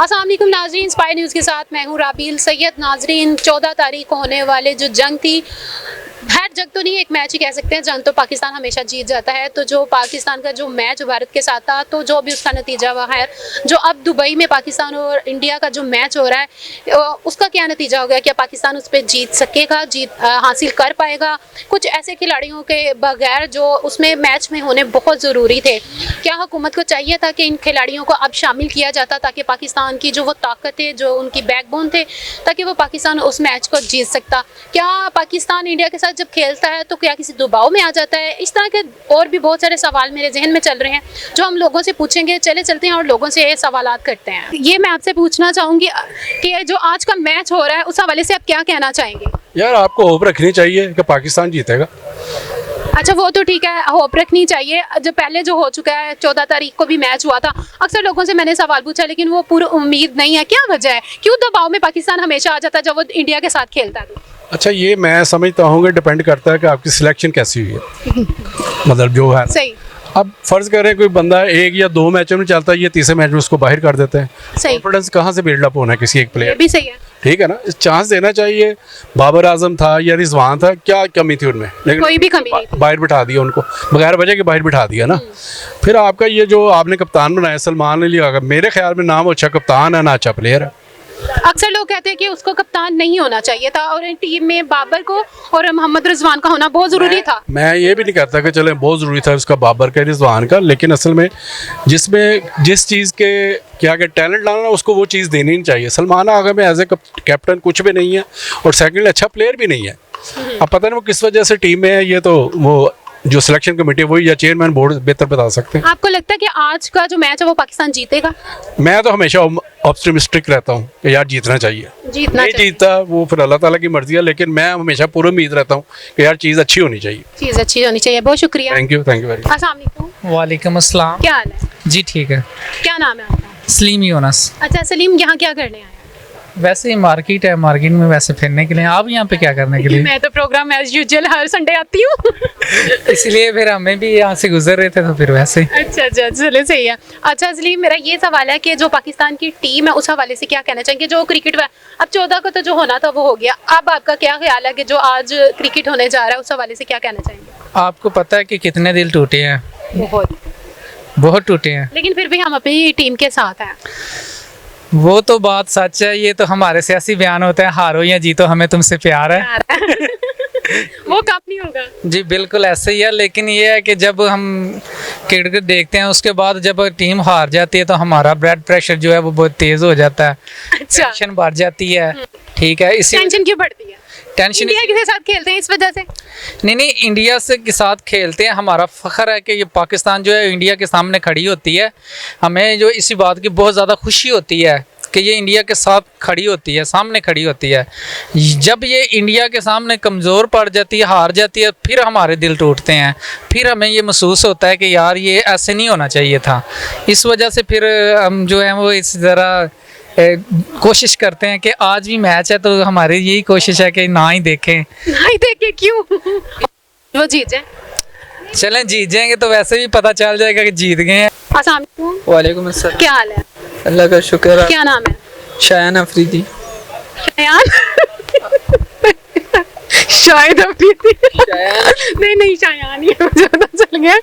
अस्सलाम वालेकुम नाजरीन, स्पाई न्यूज़ के साथ मैं हूँ राबील सैयद। नाजरीन, 14 तारीख को होने वाले जो जंग थी, खैर जंग तो नहीं, एक मैच ही कह सकते हैं, जंग तो पाकिस्तान हमेशा जीत जाता है। तो जो पाकिस्तान का जो मैच भारत के साथ था, तो जो भी उसका नतीजा हुआ है, जो अब दुबई में पाकिस्तान और इंडिया का जो मैच हो रहा है, उसका क्या नतीजा हो गया? क्या पाकिस्तान उस पर जीत सकेगा, जीत हासिल कर पाएगा? कुछ ऐसे खिलाड़ियों के बगैर जो उसमें मैच में होने बहुत ज़रूरी थे, क्या हुकूमत को चाहिए था कि इन खिलाड़ियों को अब शामिल किया जाता, ताकि पाकिस्तान की जो वो ताकत है, जो उनकी बैकबोन थे, ताकि वो पाकिस्तान उस मैच को जीत सकता? क्या पाकिस्तान इंडिया के साथ जब खेलता है तो क्या किसी दबाव में आ जाता है? इस तरह के और भी बहुत सारे सवाल मेरे जहन में चल रहे हैं, जो हम लोगों से पूछेंगे। चले चलते हैं और लोगों से ये सवालात करते हैं। ये मैं आपसे पूछना चाहूँगी कि जो आज का मैच हो रहा है, उस हवाले से आप क्या कहना चाहेंगे? यार, आपको होप रखनी चाहिए कि पाकिस्तान जीतेगा। अच्छा, वो तो ठीक है, होप रखनी चाहिए। जो पहले जो हो चुका है, 14 तारीख को भी मैच हुआ था, अक्सर लोगों से मैंने सवाल पूछा, लेकिन वो पूरी उम्मीद नहीं है। क्या वजह है, क्यों दबाव में पाकिस्तान हमेशा आ जाता है जब वो इंडिया के साथ खेलता है? अच्छा, ये मैं समझता हूँ कि डिपेंड करता है कि आपकी सिलेक्शन कैसी हुई है। मतलब जो है सही। अब फर्ज करें कोई बंदा एक या दो मैचों में चलता है, ये तीसरे मैच में उसको बाहर कर देते हैं। सही। कॉन्फिडेंस कहाँ से बिल्डअप होना है किसी एक ये प्लेयर? भी सही है। ठीक है ना, चांस देना चाहिए। बाबर आजम था या रिजवान था, क्या कमी थी उनमें? लेकिन कोई भी कमी नहीं थी। बाहर बिठा दिया उनको, बगैर वजह के बाहर बिठा दिया ना। फिर आपका ये जो आपने कप्तान बनाया सलमान अली, मेरे ख्याल में नाम अच्छा कप्तान है ना अच्छा प्लेयर है। अक्सर लोग कहते हैं कि उसको कप्तान नहीं होना चाहिए था, और टीम में बाबर को और मोहम्मद रिजवान का होना बहुत ज़रूरी था। मैं ये भी नहीं कहता कि चले बहुत ज़रूरी था उसका, बाबर का, रिजवान का, लेकिन असल में जिस चीज़ के क्या क्या टैलेंट लाना, उसको वो चीज़ देनी नहीं चाहिए। सलमान आगा में एज ए कैप्टन कुछ भी नहीं है, और सेकंड अच्छा प्लेयर भी नहीं है। अब पता नहीं वो किस वजह से टीम में है, ये तो वो जो सिलेक्शन कमेटी वही या चेयरमैन बोर्ड बेहतर बता सकते हैं। आपको लगता है कि आज का जो मैच है वो पाकिस्तान जीतेगा? मैं तो हमेशा ऑप्टिमिस्टिक रहता हूँ कि यार जीतना चाहिए। जीतना नहीं चाहिए। जीतता वो फिर अल्लाह ताला की मर्जी है, लेकिन मैं हमेशा पूरी उम्मीद रहता हूँ कि यार चीज़ अच्छी होनी चाहिए। चीज़ अच्छी होनी चाहिए। बहुत शुक्रिया। Thank you very much. अस्सलाम वालेकुम। वालेकुम अस्सलाम। क्या हाल है? जी ठीक है। क्या नाम है आपका? सलीम यूनस। अच्छा सलीम, यहाँ क्या करने आए हैं? वैसे ही मार्केट है, मार्केट में वैसे फिरने के लिए। आप यहाँ पे क्या करने के लिए? मैं तो प्रोग्राम एज यूजुअल हर संडे आती हूँ। इसलिए फिर हमें भी यहाँ से गुजर रहे थे तो फिर वैसे। अच्छा अच्छा, चलो सही है। अच्छा सलीम, मेरा ये सवाल है कि जो पाकिस्तान की टीम है, उस हवाले से क्या कहना चाहेंगे? जो क्रिकेट अब 14 को तो जो होना था वो हो गया, अब आपका क्या ख्याल है कि जो आज क्रिकेट होने जा रहा है, उस हवाले से क्या कहना चाहेंगे? आपको पता है कि कितने दिल टूटे हैं? बहुत टूटे हैं। लेकिन फिर भी हम अपनी टीम के साथ हैं। वो तो बात सच है, ये तो हमारे सियासी बयान होते हैं, हारो या जीतो हमें तुमसे प्यार है। वो कब नहीं होगा। जी बिल्कुल ऐसे ही है, लेकिन ये है कि जब हम क्रिकेट देखते हैं, उसके बाद जब टीम हार जाती है तो हमारा ब्लड प्रेशर जो है वो बहुत तेज हो जाता है। अच्छा। टेंशन बढ़ जाती है। ठीक है, इसी टेंशन क्यों बढ़ती है? टेंशन इंडिया के साथ खेलते हैं इस वजह से? नहीं, इंडिया से के साथ खेलते हैं, हमारा फ़ख्र है कि ये पाकिस्तान जो है इंडिया के सामने खड़ी होती है। हमें जो इसी बात की बहुत ज़्यादा खुशी होती है कि ये इंडिया के साथ खड़ी होती है, सामने खड़ी होती है। जब ये इंडिया के सामने कमज़ोर पड़ जाती है, हार जाती है, फिर हमारे दिल टूटते हैं। फिर हमें ये महसूस होता है कि यार ये ऐसे नहीं होना चाहिए था। इस वजह से फिर हम जो है वो इस तरह कोशिश करते हैं कि आज भी मैच है तो हमारी यही कोशिश है कि ना ही देखें। नहीं देखे क्यों? वो जीत जाए। चलें, जीत जाएंगे तो वैसे भी पता चल जाएगा कि जीत गए हैं। अस्सलाम वालेकुम। वालेकुम अस्सलाम। क्या हाल है? अल्लाह का शुक्र है। क्या नाम है? शायान अफरीदी। शायद अफरीदी। नहीं शायान, ये मुझे पता चल गया।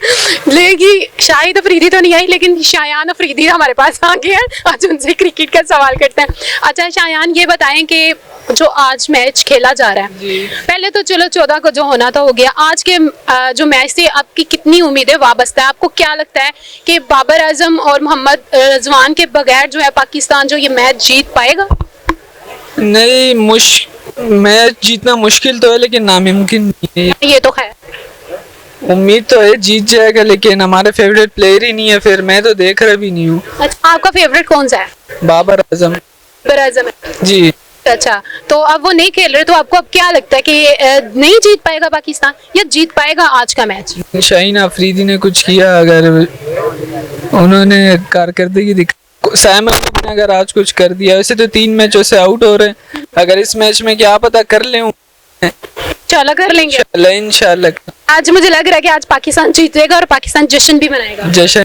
लेकिन शाहिद अफरीदी तो नहीं आई, लेकिन शायान अफरीदी हमारे पास आ गए हैं। आज उनसे क्रिकेट का सवाल करते हैं। अच्छा शायान, ये बताएं कि जो आज मैच खेला जा रहा है, पहले तो चलो 14 को जो होना था हो गया, आज के जो मैच से आपकी कितनी उम्मीदें वाबस्ता है? आपको क्या लगता है कि बाबर आजम और मोहम्मद रिजवान के बगैर जो है पाकिस्तान जो ये मैच जीत पाएगा? नहीं, मैच जीतना मुश्किल तो है, लेकिन नामुमकिन नहीं है। ये तो खैर उम्मीद तो है जीत जाएगा, लेकिन हमारे फेवरेट प्लेयर ही नहीं है, फिर मैं तो देख रहा भी नहीं हूँ। अच्छा, आपका फेवरेट कौन सा है? बाबर आजम। बाबर आजम है जी। अच्छा, तो अब वो नहीं खेल रहे, तो आपको अब क्या लगता है कि नहीं जीत पाएगा पाकिस्तान, या जीत पाएगा आज का मैच? शाहीन अफरीदी ने कुछ किया, अगर उन्होंने कारकर्दगी दिखा, साइमन ने अगर आज कुछ कर दिया, वैसे तो 3 मैचों से आउट हो रहे हैं, अगर इस मैच में क्या पता कर ले। चलो कर लेंगे इंशाल्लाह। आज मुझे लग रहा है कि आज पाकिस्तान जीतेगा और पाकिस्तान जश्न भी मनाएगा। जश्न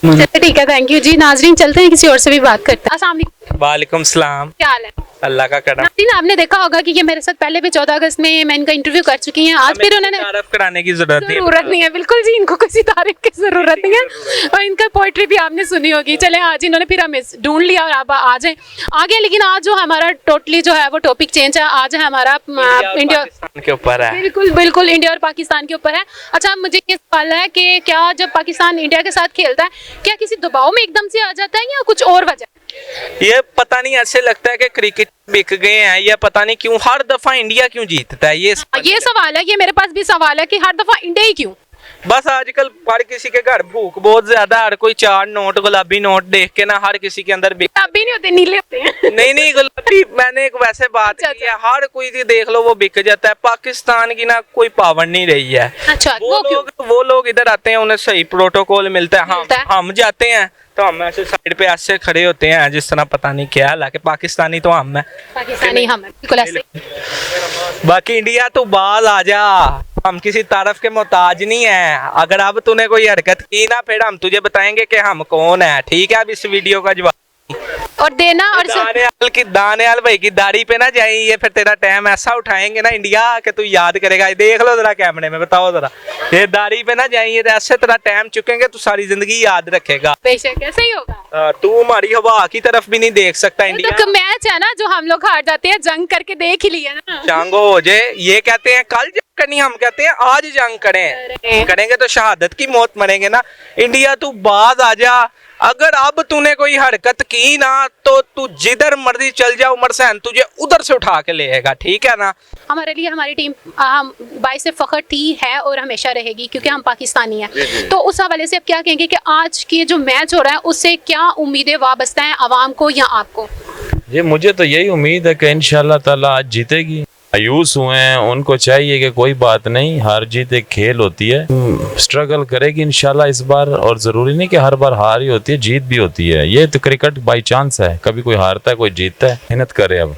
चलिए ठीक है, थैंक यू जी। नाजरीन चलते हैं, किसी और से भी बात करते हैं। अस्सलाम वालेकुम। वालेकुम सलाम। क्या हाल है? अल्लाह का करम। नाज़रीन, आपने देखा होगा कि ये मेरे साथ पहले भी 14 अगस्त में मैं इनका इंटरव्यू कर चुकी हैं। आज फिर उन्होंने तारीफ कराने की जरूरत नहीं है, बिल्कुल जी, इनको किसी तारीफ की जरूरत नहीं है। और इनका पोइट्री भी आपने सुनी होगी। चले आज इन्होंने फिर हमें ढूंढ लिया और आप आ जाए आगे। लेकिन आज जो हमारा टोटली जो है वो टॉपिक चेंज है। आज है हमारा इंडिया पाकिस्तान के ऊपर है। बिल्कुल बिल्कुल इंडिया और पाकिस्तान के ऊपर है। अच्छा, मुझे ये सवाल है कि क्या जब पाकिस्तान इंडिया के साथ खेलता है, क्या किसी दबाव में एकदम से आ जाता है या कुछ और वजह? ये पता नहीं, ऐसे लगता है कि क्रिकेट बिक गए हैं, या पता नहीं क्यों हर दफा इंडिया क्यों जीतता है। ये सवाल है, ये मेरे पास भी सवाल है कि हर दफा इंडिया ही क्यों? बस आजकल हर किसी के घर भूख बहुत ज्यादा, हर कोई 4 नोट गुलाबी नोट देख के ना हर किसी के अंदर गुलाबी नहीं होते, नीले होते हैं। नहीं गुलाबी, मैंने एक वैसे बात की है, हर कोई देख लो वो बिक जाता है। पाकिस्तान की ना कोई पावर नहीं रही है। अच्छा, वो लोग इधर आते हैं, उन्हें सही प्रोटोकॉल मिलता है। हम जाते हैं तो हम ऐसे साइड पे ऐसे खड़े होते हैं जिस तरह पता नहीं क्या, हालांकि पाकिस्तानी तो हम है, पाकिस्तानी हम है, बिल्कुल ऐसे। बाकी इंडिया तो बाज आ जा, हम किसी तारफ के मोहताज नहीं है। अगर अब तूने कोई हरकत की ना, फिर हम तुझे बताएंगे कि हम कौन है। ठीक है, अब इस वीडियो का जवाब और देना। और दानियाल भाई की दाढ़ी पे ना जाइए, फिर तेरा टाइम ऐसा उठाएंगे ना इंडिया कि तू याद करेगा। देख लो जरा कैमरे में, बताओ जरा, ये दाढ़ी पे ना जाइए, ऐसे तेरा टाइम चुकेंगे तू सारी जिंदगी याद रखेगा। बेशक ऐसे ही होगा। तू हमारी हवा की तरफ भी नहीं देख सकता। इंडिया तो मैच है ना, जो हम लोग हार जाते हैं, जंग करके देख ही लिया ना। जंग हो जाए, ये कहते हैं कल जंग करनी, हम कहते हैं आज जंग करें। करेंगे तो शहादत की मौत मरेंगे ना। इंडिया तू बाज आ जा। अगर अब तूने कोई हरकत की ना, तो तू जिधर मर्जी चल जा, उमर सहन तुझे उधर से उठा के लेगा। ठीक है ना? हमारे लिए हमारी टीम बाइस फख्र थी, है और हमेशा रहेगी, क्योंकि हम पाकिस्तानी हैं। तो उस हवाले से आप क्या कहेंगे कि आज की जो मैच हो रहा है उससे क्या उम्मीदें वाबस्ता हैं आवाम को या आपको? ये मुझे तो यही उम्मीद है कि इंशाल्लाह ताला आज जीतेगी। मायूस हुए हैं, उनको चाहिए कि कोई बात नहीं, हार जीत एक खेल होती है, स्ट्रगल करेगी इंशाल्लाह इस बार। और ज़रूरी नहीं कि हर बार हार ही होती है, जीत भी होती है। ये तो क्रिकेट बाई चांस है, कभी कोई हारता है कोई जीतता है। मेहनत करे। अब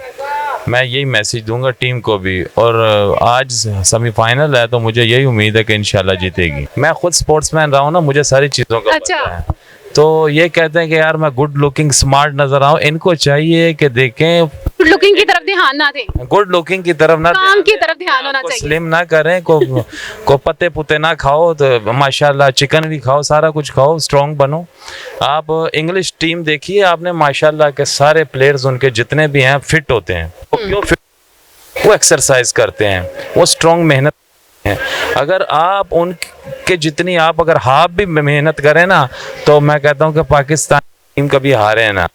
मैं यही मैसेज दूंगा टीम को भी। और आज सेमीफाइनल है तो मुझे यही उम्मीद है कि इंशाल्लाह जीतेगी। मैं खुद स्पोर्ट्समैन रहा हूँ ना, मुझे सारी चीज़ों का पता है। तो ये कहते हैं कि यार मैं गुड लुकिंग स्मार्ट नजर आऊं, इनको चाहिए कि देखें गुड लुकिंग की तरफ ध्यान ना दें, गुड लुकिंग की तरफ ना, काम की तरफ ध्यान होना चाहिए। स्लिम ना करें, को पत्ते पुते ना खाओ, तो माशाल्लाह चिकन भी खाओ, सारा कुछ खाओ, स्ट्रॉन्ग बनो। आप इंग्लिश टीम देखिए आपने, माशाल्लाह के सारे प्लेयर्स उनके जितने भी हैं फिट होते हैं। वो क्यों फिट? वो एक्सरसाइज करते हैं, वो स्ट्रॉन्ग मेहनत है। अगर आप उनके जितनी आप अगर हाफ भी मेहनत करें ना, तो मैं कहता हूँ कि पाकिस्तान टीम कभी हारे ना।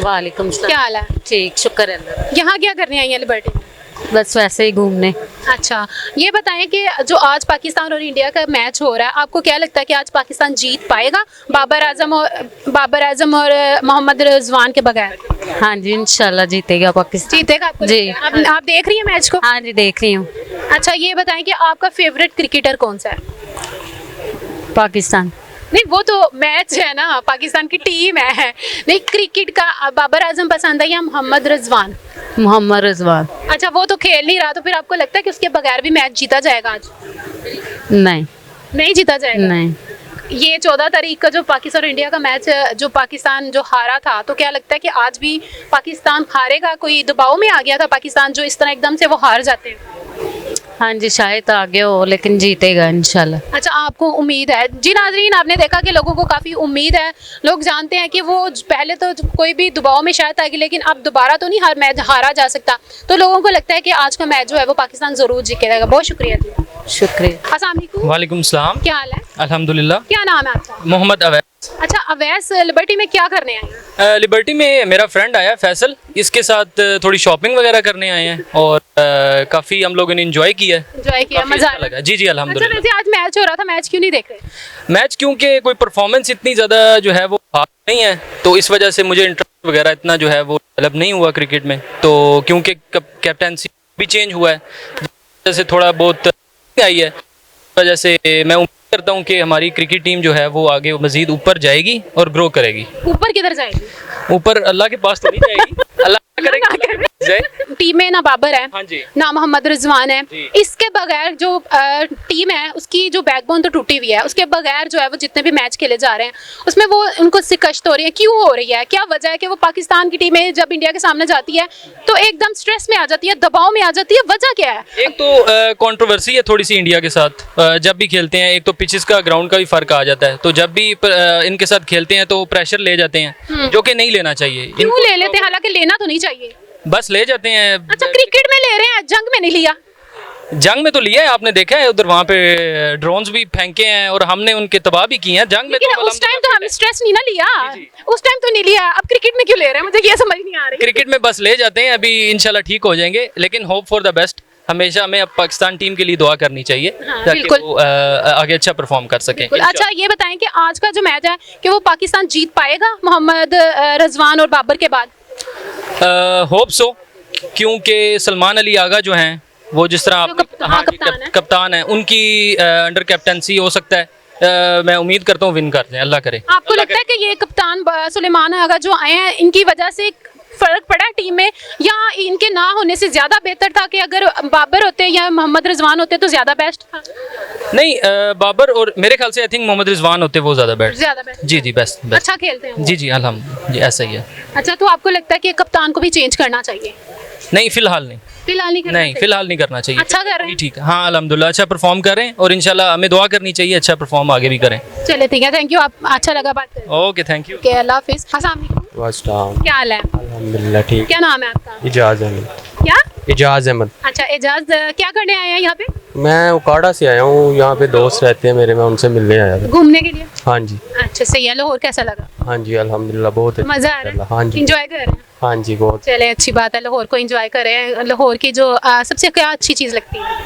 वालेकुम सलाम। क्या हाल है? ठीक, शुक्र है अल्लाह। यहाँ क्या करने आई हैं लिबर्टी में? बस वैसे ही घूमने। अच्छा, ये बताएं कि जो आज पाकिस्तान और इंडिया का मैच हो रहा है, आपको क्या लगता है कि आज पाकिस्तान जीत पाएगा बाबर आजम और मोहम्मद रिजवान के बगैर? हाँ जी, इंशाल्लाह जीतेगा पाकिस्तान। जीतेगा आपको जी। लगता है? आप देख रही हैं मैच को? हाँ जी, देख रही हूँ। अच्छा, ये बताएं कि आपका फेवरेट क्रिकेटर कौन सा है? पाकिस्तान। नहीं, वो तो मैच है ना, पाकिस्तान की टीम है। नहीं, क्रिकेट का बाबर आजम पसंद है या मोहम्मद रिजवान? मोहम्मद रिजवान। अच्छा, वो तो खेल नहीं रहा, तो फिर आपको लगता है कि उसके बगैर भी मैच जीता जाएगा आज? नहीं जीता जाएगा। नहीं। ये 14 तारीख का जो पाकिस्तान और इंडिया का मैच, जो पाकिस्तान जो हारा था, तो क्या लगता है कि आज भी पाकिस्तान हारेगा? कोई दबाव में आ गया था पाकिस्तान, जो इस तरह एकदम से वो हार जाते हैं? हाँ जी, शायद आगे हो, लेकिन जीतेगा इंशाल्लाह। अच्छा, आपको उम्मीद है? जी नाजरीन, आपने देखा कि लोगों को काफ़ी उम्मीद है। लोग जानते हैं कि वो पहले तो कोई भी दबाव में शायद आएगी, लेकिन अब दोबारा तो नहीं हर मैच हारा जा सकता। तो लोगों को लगता है कि आज का मैच जो है वो पाकिस्तान ज़रूर जीतेगा। बहुत शुक्रिया जी। शुक्रिया। अस्सलाम वालेकुम। वालेकुम सलाम। क्या हाल है? अल्हम्दुलिल्लाह। क्या नाम है आपका? मोहम्मद अवैस। अच्छा, अवैस लिबर्टी में क्या करने आए हैं? लिबर्टी में मेरा फ्रेंड आया फैसल, इसके साथ थोड़ी शॉपिंग वगैरह करने आए हैं और काफ़ी हम लोगों ने एंजॉय किया। एंजॉय किया, काफी मजा अच्छा आया? लगा। जी जी अच्छा, अल्हम्दुलिल्लाह। वैसे आज मैच हो रहा था, मैच क्यों नहीं देख रहे? मैच क्योंकि कोई परफॉर्मेंस इतनी ज़्यादा जो है वो खास नहीं है, तो इस वजह से मुझे इंटरेस्ट वगैरह इतना जो है वो डेवलप नहीं हुआ क्रिकेट में। तो क्योंकि कैप्टनसी भी चेंज हुआ है, जैसे थोड़ा बहुत आई है, वजह से मैं उम्मीद करता हूँ कि हमारी क्रिकेट टीम जो है वो आगे मजीद ऊपर जाएगी और ग्रो करेगी। ऊपर किधर जाएगी? ऊपर अल्लाह के पास तो नहीं जाएगी, अल्लाह करेगा जाए, टीम में ना बाबर है, हाँ जी। ना मोहम्मद रिजवान है, जी। इसके बगैर जो टीम है उसकी जो बैकबोन तो टूटी हुई है, उसके बगैर जो है वो जितने भी मैच खेले जा रहे हैं उसमें वो उनको शिकस्त हो रही है। क्यों हो रही है, क्या वजह है कि वो पाकिस्तान की टीमें जब इंडिया के सामने जाती है तो एकदम स्ट्रेस में आ जाती है, दबाव में आ जाती है, वजह क्या है? एक तो कंट्रोवर्सी है थोड़ी सी इंडिया के साथ, जब भी खेलते हैं एक तो पिचेस का ग्राउंड का भी फर्क आ जाता है, तो जब भी इनके साथ खेलते हैं तो प्रेशर ले जाते हैं जो कि नहीं लेना चाहिए। क्यों ले लेते हैं, हालांकि लेना तो नहीं चाहिए। बस ले जाते हैं। अच्छा, क्रिकेट में ले रहे हैं, जंग में नहीं लिया। जंग में तो लिया है, आपने देखा है उधर वहाँ पे ड्रोन्स भी फेंके हैं और हमने उनके तबाह भी किए हैं। जंग में लेकिन तो उस टाइम तो हम स्ट्रेस नहीं ना लिया, जी। उस टाइम तो नहीं लिया, अब क्रिकेट में क्यों ले रहे हैं, मुझे ये समझ नहीं आ रही। क्रिकेट में बस ले जाते हैं, अभी इंशाल्लाह ठीक हो जाएंगे, लेकिन होप फॉर द बेस्ट। हमेशा हमें अब पाकिस्तान टीम के लिए दुआ करनी चाहिए हाँ, ताकि बिल्कुल। वो आगे अच्छा परफॉर्म कर सकें। अच्छा, ये बताएं कि आज का जो मैच है कि वो पाकिस्तान जीत पाएगा मोहम्मद रिजवान और बाबर के बाद? होप सो, क्योंकि सलमान अली आगा जो हैं वो जिस तरह जो कप्तान है। कप्तान है, उनकी अंडर कैप्टनसी हो सकता है। मैं उम्मीद करता हूँ विन कर जाए, अल्लाह करे। आपको लगता है कि ये कप्तान सुलेमान आगा जो आए हैं इनकी वजह से फर्क पड़ा है टीम में, या इनके ना होने से ज्यादा बेहतर था कि अगर बाबर होते या मोहम्मद रिजवान होते तो ज्यादा बेस्ट था? नहीं, बाबर और मेरे ख्याल से आई थिंक मोहम्मद रिजवान होते वो ज्यादा बेस्ट। ज्यादा बेस्ट। जी जी, बेस्ट अच्छा खेलते हैं वो। जी जी, अल्हम्दुलिल्लाह जी, ऐसा ही है। अच्छा, तो आपको लगता है कि कप्तान को भी चेंज करना चाहिए? नहीं, फिलहाल नहीं, फिलहाल नहीं करना नहीं चाहिए? फिलहाल नहीं करना चाहिए। अच्छा कर रहे हैं? ठीक है, हाँ अल्हम्दुलिल्लाह अच्छा परफॉर्म करें और इंशाल्लाह हमें दुआ करनी चाहिए अच्छा परफॉर्म आगे भी करें। चले ठीक है, थैंक यू, आप अच्छा लगा बात करके। Okay, thank you. ओके, अल्लाह हाफिज। अस्सलाम वालेकुम, क्या हाल है? अल्हम्दुलिल्लाह ठीक। क्या नाम है आपका? इजाज़ अहमद। क्या? इजाज़ अहमद। अच्छा, एजाज क्या करने आए हैं यहाँ पे? मैं उकाड़ा से आया हूँ, यहाँ पे दोस्त रहते हैं मेरे, मैं उनसे मिलने आया था। घूमने के लिए? हाँ जी। अच्छा, सही है। लाहौर कैसा लगा? हाँ जी अल्हम्दुलिल्लाह बहुत अच्छा। मजा आ रहा है? हाँ जी। इंजॉय कर रहे हैं? हाँ जी बहुत। चले, अच्छी बात है, लाहौर को एंजॉय करें। लाहौर की जो सबसे क्या अच्छी चीज़ लगती है?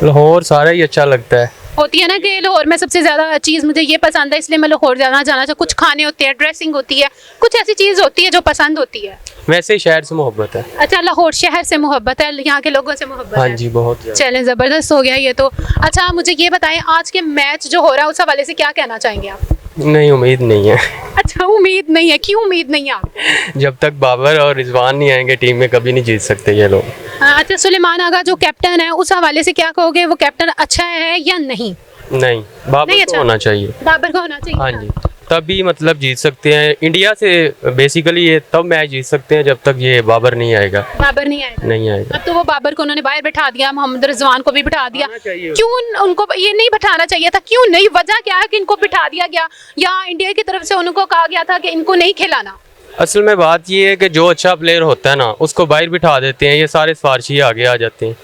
लाहौर सारा ही अच्छा लगता है। होती है ना कि लाहौर में सबसे ज़्यादा चीज़ मुझे ये पसंद है इसलिए मैं लाहौर जाना चाहता। कुछ खाने होते हैं, ड्रेसिंग होती है, कुछ ऐसी चीज़ होती है जो पसंद होती है। वैसे ही शहर से मोहब्बत है। अच्छा, लाहौर शहर से मोहब्बत है, यहाँ के लोगों से मोहब्बत हाँ है। जी बहुत ज़्यादा। चलें, ज़बरदस्त हो गया ये तो। अच्छा, मुझे ये बताएं आज के मैच जो हो रहा है उस हवाले से क्या कहना चाहेंगे आप? नहीं उम्मीद नहीं है। अच्छा, उम्मीद नहीं है, क्यों उम्मीद नहीं है आपको? जब तक बाबर और रिजवान नहीं आएंगे टीम में कभी नहीं जीत सकते ये लोग। अच्छा, सुलेमान आगा जो कैप्टन है उस हवाले से क्या कहोगे, वो कैप्टन अच्छा है या नहीं? नहीं, बाबर नहीं को अच्छा। होना चाहिए। बाबर को होना चाहिए। हाँ जी, तभी मतलब जीत सकते हैं इंडिया से। बेसिकली ये तब मैच जीत सकते हैं जब तक ये बाबर नहीं आएगा। बाबर नहीं आएगा? नहीं आएगा। अब तो वो बाबर को उन्होंने बाहर बैठा दिया, मोहम्मद रिजवान को भी बैठा दिया। क्यों उनको ये नहीं बैठाना चाहिए था? क्यों नहीं? वजह क्या है कि इनको बैठा दिया गया, या इंडिया की तरफ से उनको कहा गया था कि इनको नहीं खिलाना? असल में बात ये है कि जो अच्छा प्लेयर होता है ना उसको बाहर बिठा देते हैं, ये सारे सिफारशी आगे आ जाते हैं।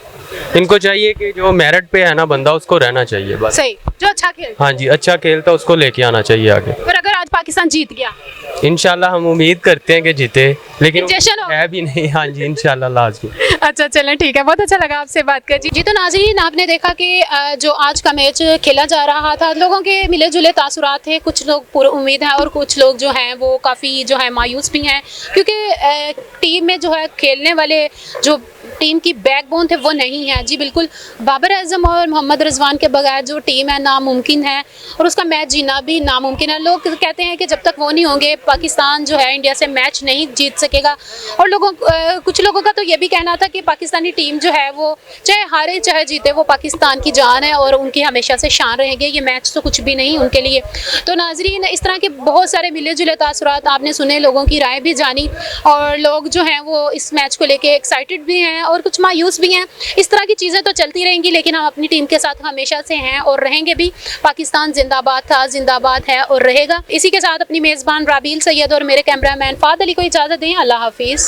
इनको चाहिए कि जो मेरिट पे है ना बंदा उसको रहना चाहिए बस। सही, जो अच्छा खेलता। हाँ जी, अच्छा खेलता उसको लेके आना चाहिए आगे। और अगर आज पाकिस्तान जीत गया? इंशाल्लाह हम उम्मीद करते हैं कि जीते, लेकिन जश्न हो। है भी नहीं। हाँ जी इंशाल्लाह लाजमी। अच्छा, चलें ठीक है, बहुत अच्छा लगा आपसे बात कर जी। तो नाज़रीन, आपने देखा कि जो आज का मैच खेला जा रहा था लोगों के मिले जुले तासुरात थे। कुछ लोग पूरी उम्मीद है और कुछ लोग जो हैं वो काफ़ी जो है मायूस भी हैं, क्योंकि टीम में जो है खेलने वाले जो टीम की बैकबोन थे वो नहीं है। जी बिल्कुल, बाबर आजम और मोहम्मद रिजवान के बगैर जो टीम है नामुमकिन है और उसका मैच जीना भी नामुमकिन है। लोग कहते हैं कि जब तक वो नहीं होंगे पाकिस्तान जो है इंडिया से मैच नहीं जीत सकेगा। और कुछ लोगों का तो ये भी कहना था कि पाकिस्तानी टीम जो है वो चाहे हारे चाहे जीते वो पाकिस्तान की जान है और उनकी हमेशा से शान रहेंगे। ये मैच तो कुछ भी नहीं उनके लिए। तो नाजरीन, इस तरह के बहुत सारे मिले जुले तासुरात आपने सुने, लोगों की राय भी जानी, और लोग जो हैं वो इस मैच को लेके एक्साइटेड भी हैं और कुछ मायूस भी हैं। इस तरह की चीज़ें तो चलती रहेंगी, लेकिन हम अपनी टीम के साथ हमेशा से हैं और रहेंगे भी। पाकिस्तान जिंदाबाद था, जिंदाबाद है और रहेगा। इसी के साथ अपनी मेज़बान राबील सैयद और मेरे कैमरामैन फाद अली को इजाज़त दें। अल्लाह हाफिज़।